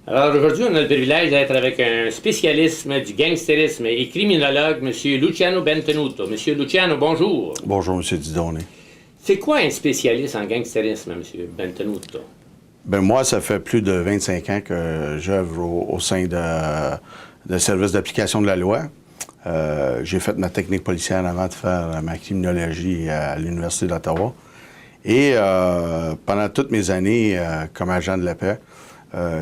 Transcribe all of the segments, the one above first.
Alors aujourd'hui, on a le privilège d'être avec un spécialiste du gangstérisme et criminologue, M. Luciano Bentenuto. M. Luciano, bonjour. Bonjour, M. Didonné. C'est quoi un spécialiste en gangstérisme, M. Bentenuto? Ben moi, ça fait plus de 25 ans que j'œuvre au sein de services d'application de la loi. J'ai fait ma technique policière avant de faire ma criminologie à l'Université d'Ottawa. Et pendant toutes mes années comme agent de la paix,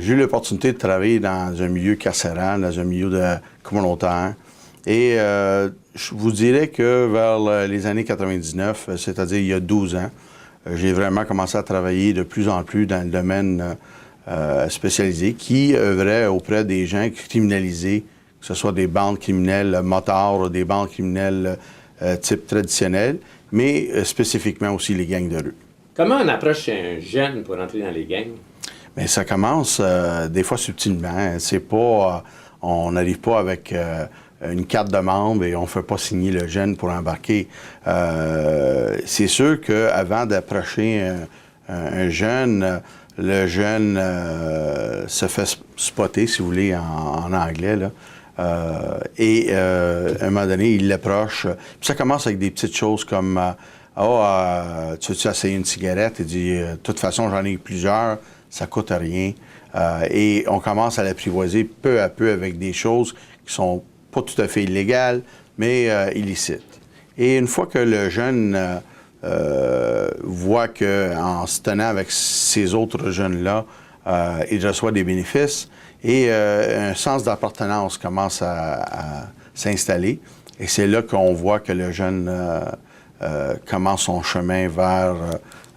j'ai eu l'opportunité de travailler dans un milieu carcéral, dans un milieu communautaire. Et je vous dirais que vers les années 99, c'est-à-dire il y a 12 ans, j'ai vraiment commencé à travailler de plus en plus dans le domaine spécialisé qui œuvrait auprès des gens criminalisés, que ce soit des bandes criminelles motards, des bandes criminelles type traditionnel, mais spécifiquement aussi les gangs de rue. Comment on approche un jeune pour entrer dans les gangs? Bien, ça commence des fois subtilement. C'est pas, on n'arrive pas avec une carte de membre et on ne fait pas signer le jeune pour embarquer. C'est sûr qu'avant d'approcher un jeune, le jeune se fait spotter, si vous voulez, en anglais, là. Et à un moment donné, il l'approche. Puis ça commence avec des petites choses comme tu veux-tu essayer une cigarette? Il dit de toute façon, j'en ai plusieurs, ça coûte rien. Et on commence à l'apprivoiser peu à peu avec des choses qui sont pas tout à fait illégales, mais illicites. Et une fois que le jeune voit qu'en se tenant avec ces autres jeunes-là, il reçoit des bénéfices et un sens d'appartenance commence à s'installer. Et c'est là qu'on voit que le jeune commence son chemin vers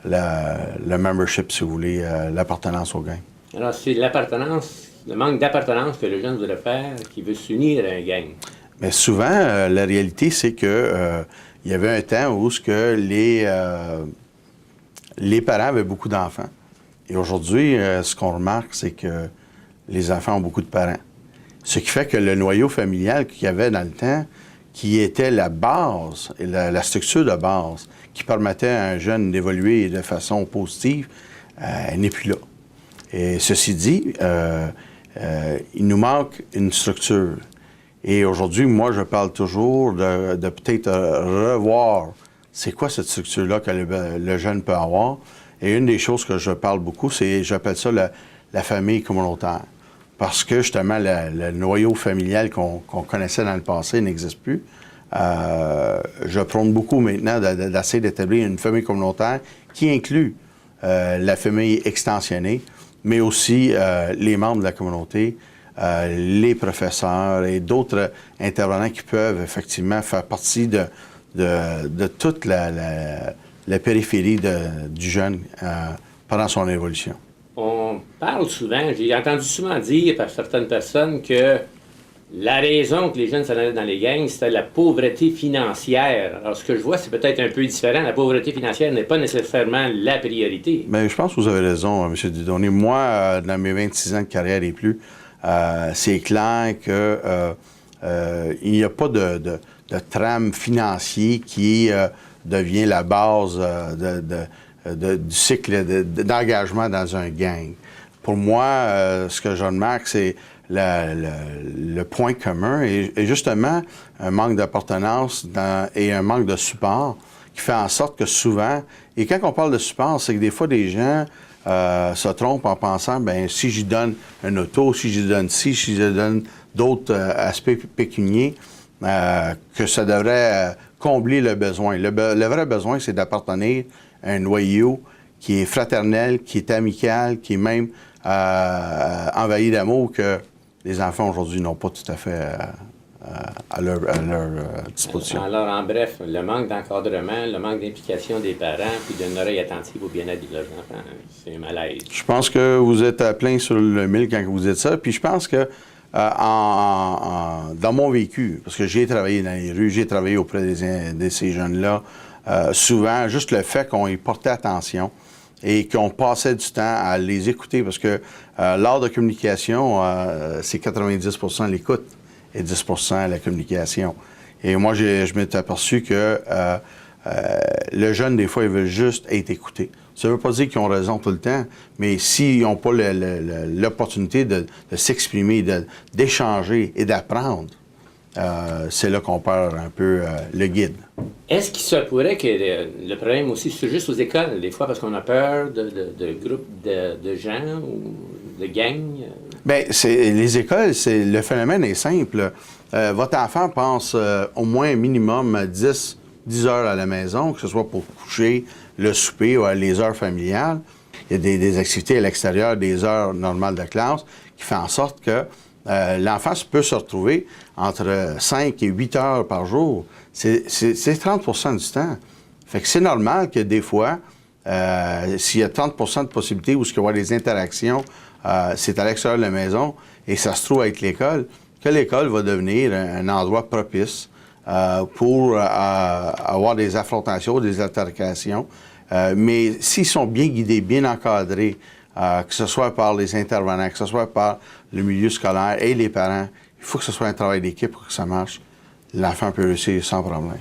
le membership, si vous voulez, l'appartenance au gang. Alors, c'est l'appartenance, le manque d'appartenance que le jeune voudrait faire qui veut s'unir à un gang. Mais souvent, la réalité, c'est que il y avait un temps où les parents avaient beaucoup d'enfants. Et aujourd'hui, ce qu'on remarque, c'est que les enfants ont beaucoup de parents. Ce qui fait que le noyau familial qu'il y avait dans le temps, qui était la base, et la structure de base, qui permettait à un jeune d'évoluer de façon positive, n'est plus là. Et ceci dit, il nous manque une structure. Et aujourd'hui, moi, je parle toujours de peut-être revoir c'est quoi cette structure-là que le jeune peut avoir. Et une des choses que je parle beaucoup, j'appelle ça la famille communautaire. Parce que, justement, le noyau familial qu'on connaissait dans le passé n'existe plus. Je prône beaucoup maintenant d'essayer d'établir une famille communautaire qui inclut la famille extensionnée, mais aussi les membres de la communauté, les professeurs et d'autres intervenants qui peuvent effectivement faire partie de toute la périphérie du jeune pendant son évolution. On parle souvent, j'ai entendu souvent dire par certaines personnes que la raison que les jeunes s'en allaient dans les gangs, c'était la pauvreté financière. Alors, ce que je vois, c'est peut-être un peu différent. La pauvreté financière n'est pas nécessairement la priorité. Bien, je pense que vous avez raison, M. Didonné. Moi, dans mes 26 ans de carrière et plus, c'est clair qu'il n'y a pas de trame financier qui devient la base du cycle d'engagement dans un gang. Pour moi, ce que je remarque, c'est le point commun et justement un manque d'appartenance et un manque de support qui fait en sorte que souvent, et quand on parle de support, c'est que des fois des gens se trompent en pensant, bien, si j'y donne un auto, si j'y donne ci, si j'y donne d'autres aspects pécuniers, que ça devrait combler le besoin. Le vrai besoin, c'est d'appartenir à un noyau qui est fraternel, qui est amical, qui est même envahi d'amour que les enfants aujourd'hui n'ont pas tout à fait à leur disposition. Alors, en bref, le manque d'encadrement, le manque d'implication des parents, puis d'une oreille attentive au bien-être de leurs enfants, c'est un malaise. Je pense que vous êtes à plein sur le mille quand vous dites ça, puis je pense que dans mon vécu, parce que j'ai travaillé dans les rues, j'ai travaillé auprès de ces jeunes-là, souvent, juste le fait qu'on y portait attention et qu'on passait du temps à les écouter, parce que l'art de communication, c'est 90% l'écoute et 10% la communication. Et moi, je m'étais aperçu que le jeune, des fois, il veut juste être écouté. Ça ne veut pas dire qu'ils ont raison tout le temps, mais s'ils n'ont pas l'opportunité de s'exprimer, d'échanger et d'apprendre, c'est là qu'on perd un peu le guide. Est-ce qu'il se pourrait que le problème aussi, c'est juste aux écoles, des fois, parce qu'on a peur de groupes de gens ou de gangs? Bien, les écoles, le phénomène est simple. Votre enfant passe au moins minimum 10 heures à la maison, que ce soit pour coucher, le souper ou les heures familiales. Il y a des activités à l'extérieur, des heures normales de classe, qui font en sorte que l'enfant peut se retrouver entre 5 et 8 heures par jour. C'est 30 du temps. Fait que c'est normal que des fois, s'il y a 30 de possibilités où il va y avoir des interactions, c'est à l'extérieur de la maison et ça se trouve avec l'école, que l'école va devenir un endroit propice pour avoir des affrontations, des altercations. Mais s'ils sont bien guidés, bien encadrés, que ce soit par les intervenants, que ce soit par le milieu scolaire et les parents, il faut que ce soit un travail d'équipe pour que ça marche. L'enfant peut réussir sans problème.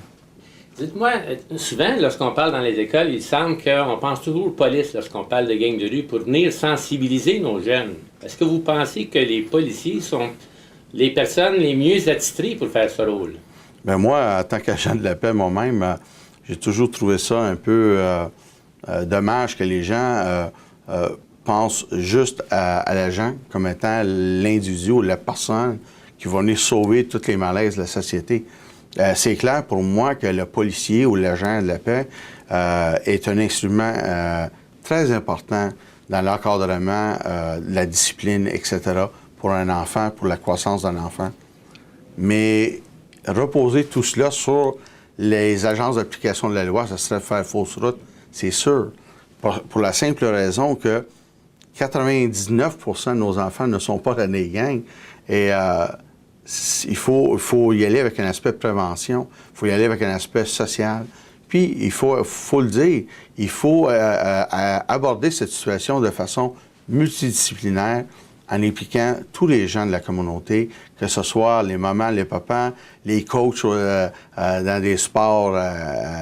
Dites-moi, souvent, lorsqu'on parle dans les écoles, il semble qu'on pense toujours aux polices lorsqu'on parle de gangs de rue pour venir sensibiliser nos jeunes. Est-ce que vous pensez que les policiers sont les personnes les mieux attitrées pour faire ce rôle? Bien, moi, en tant qu'agent de la paix, moi-même, j'ai toujours trouvé ça un peu dommage que les gens pensent juste à l'agent comme étant l'individu ou la personne qui va venir sauver tous les malaises de la société. C'est clair pour moi que le policier ou l'agent de la paix est un instrument très important dans l'encadrement, la discipline, etc., pour un enfant, pour la croissance d'un enfant. Mais reposer tout cela sur les agences d'application de la loi, ça serait faire fausse route, c'est sûr. Pour la simple raison que 99 de nos enfants ne sont pas dans des gangs. Et il faut y aller avec un aspect de prévention, il faut y aller avec un aspect social. Puis, il faut le dire, il faut aborder cette situation de façon multidisciplinaire en impliquant tous les gens de la communauté, que ce soit les mamans, les papas, les coachs dans des sports,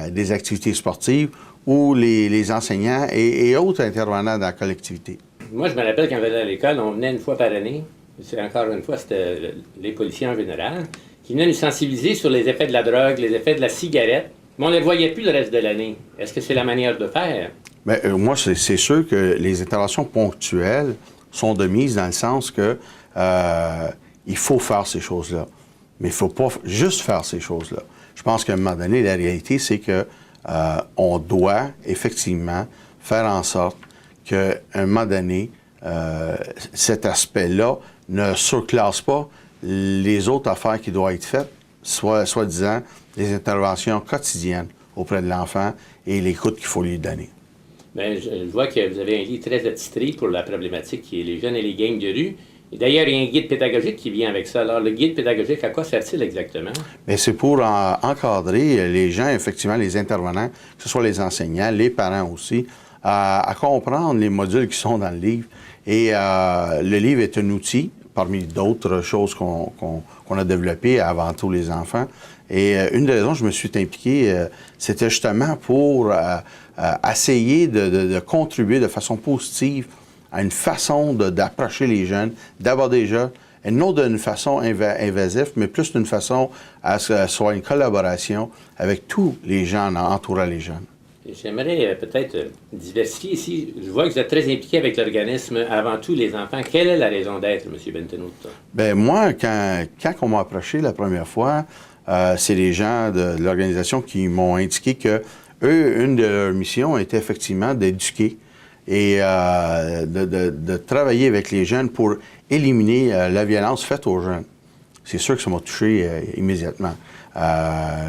des activités sportives, ou les enseignants et autres intervenants dans la collectivité. Moi, je me rappelle quand j'allais à l'école, on venait une fois par année, encore une fois, c'était les policiers en général, qui venaient nous sensibiliser sur les effets de la drogue, les effets de la cigarette, mais on ne les voyait plus le reste de l'année. Est-ce que c'est la manière de faire? Bien, moi, c'est sûr que les interventions ponctuelles sont de mise dans le sens que il faut faire ces choses-là. Mais il ne faut pas juste faire ces choses-là. Je pense qu'à un moment donné, la réalité, c'est que on doit effectivement faire en sorte qu'à un moment donné, cet aspect-là ne surclasse pas les autres affaires qui doivent être faites, soi-disant les interventions quotidiennes auprès de l'enfant et l'écoute qu'il faut lui donner. Bien, je vois que vous avez un livre très attitré pour la problématique qui est les jeunes et les gangs de rue. Et d'ailleurs, il y a un guide pédagogique qui vient avec ça. Alors, le guide pédagogique, à quoi sert-il exactement? Bien, c'est pour encadrer les gens, effectivement, les intervenants, que ce soit les enseignants, les parents aussi, à comprendre les modules qui sont dans le livre. Et le livre est un outil, parmi d'autres choses qu'on a développées avant tout les enfants. Et une des raisons que je me suis impliqué, c'était justement pour essayer de contribuer de façon positive à une façon d'approcher les jeunes, d'aborder les jeunes, et non d'une façon invasive, mais plus d'une façon à ce que ce soit une collaboration avec tous les gens entourant les jeunes. J'aimerais peut-être diversifier ici. Je vois que vous êtes très impliqué avec l'organisme Avant tout les enfants. Quelle est la raison d'être, M. Bentenuto? Bien, moi, quand on m'a approché la première fois, c'est les gens de l'organisation qui m'ont indiqué que eux, une de leurs missions était effectivement d'éduquer et de travailler avec les jeunes pour éliminer la violence faite aux jeunes. C'est sûr que ça m'a touché immédiatement.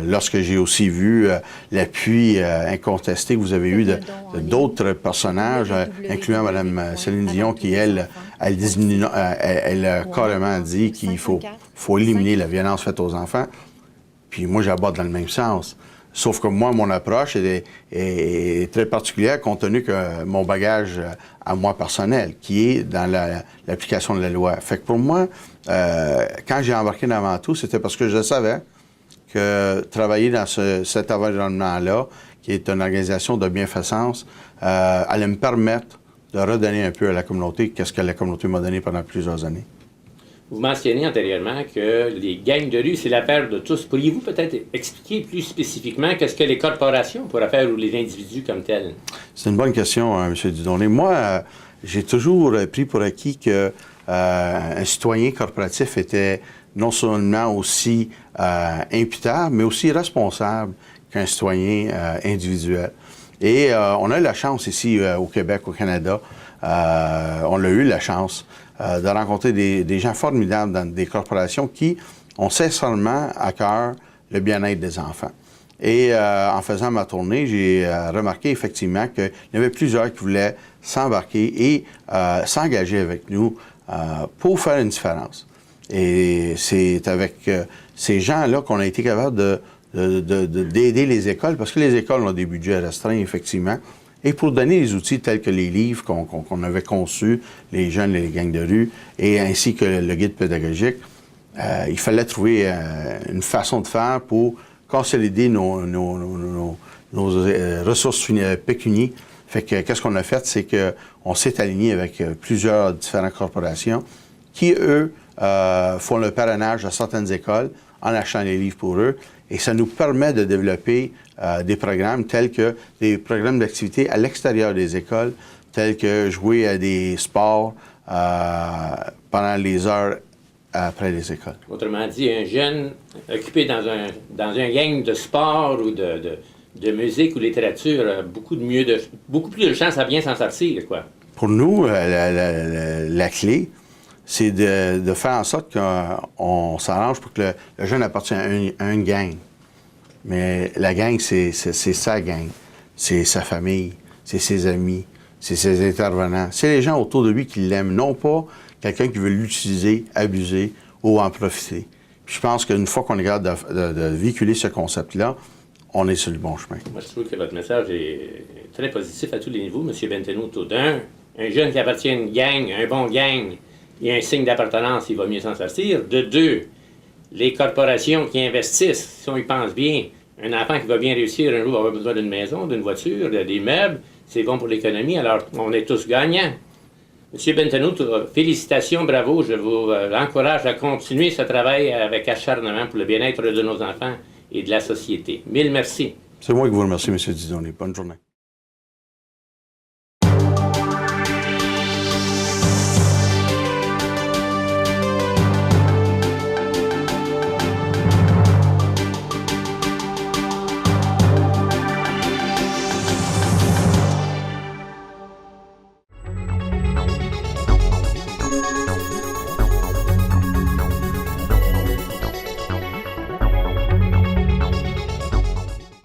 Lorsque j'ai aussi vu l'appui incontesté que vous avez eu d'autres personnages, incluant Mme Céline Dion, qui, elle a carrément dit qu'il faut éliminer la violence faite aux enfants. Puis moi, j'aborde dans le même sens. Sauf que moi, mon approche est très particulière compte tenu que mon bagage à moi personnel, qui est dans l'application de la loi. Fait que pour moi, quand j'ai embarqué dans tout, c'était parce que je savais que travailler dans cet environnement-là, qui est une organisation de bienfaisance, allait me permettre de redonner un peu à la communauté qu'est-ce que la communauté m'a donné pendant plusieurs années. Vous mentionnez antérieurement que les gangs de rue, c'est l'affaire de tous. Pourriez-vous peut-être expliquer plus spécifiquement qu'est-ce que les corporations pourraient faire ou les individus comme tels? C'est une bonne question, M. Dudonné. Moi, j'ai toujours pris pour acquis que un citoyen corporatif était non seulement aussi imputable, mais aussi responsable qu'un citoyen individuel. Et on a eu la chance ici au Québec, au Canada, on a eu la chance de rencontrer des gens formidables dans des corporations qui ont sincèrement à cœur le bien-être des enfants. Et en faisant ma tournée, j'ai remarqué effectivement qu'il y avait plusieurs qui voulaient s'embarquer et s'engager avec nous pour faire une différence. Et c'est avec ces gens-là qu'on a été capable d'aider les écoles, parce que les écoles ont des budgets restreints, effectivement, et pour donner les outils tels que les livres qu'on avait conçus, les jeunes et les gangs de rue, et ainsi que le guide pédagogique, il fallait trouver une façon de faire pour consolider nos ressources pécuniaires. Fait que qu'est-ce qu'on a fait, c'est qu'on s'est aligné avec plusieurs différentes corporations qui, eux, font le parrainage à certaines écoles en achetant les livres pour eux. Et ça nous permet de développer des programmes tels que des programmes d'activité à l'extérieur des écoles, tels que jouer à des sports pendant les heures après les écoles. Autrement dit, un jeune occupé dans un gang de sport ou de musique ou littérature a beaucoup plus de chances à bien s'en sortir, quoi. Pour nous, la clé, c'est de faire en sorte qu'on s'arrange pour que le jeune appartienne à une gang. Mais la gang, c'est sa gang, c'est sa famille, c'est ses amis, c'est ses intervenants. C'est les gens autour de lui qui l'aiment, non pas quelqu'un qui veut l'utiliser, abuser ou en profiter. Puis je pense qu'une fois qu'on est capable de véhiculer ce concept-là, on est sur le bon chemin. Moi, je trouve que votre message est très positif à tous les niveaux, M. Bentenuto. Un jeune qui appartient à une gang, un bon gang, il y a un signe d'appartenance, il va mieux s'en sortir. De deux, les corporations qui investissent, si on y pense bien, un enfant qui va bien réussir un jour va avoir besoin d'une maison, d'une voiture, des meubles, c'est bon pour l'économie, alors on est tous gagnants. M. Bentenuto, félicitations, bravo, je vous encourage à continuer ce travail avec acharnement pour le bien-être de nos enfants et de la société. Mille merci. C'est moi qui vous remercie, M. Dudonné. Bonne journée.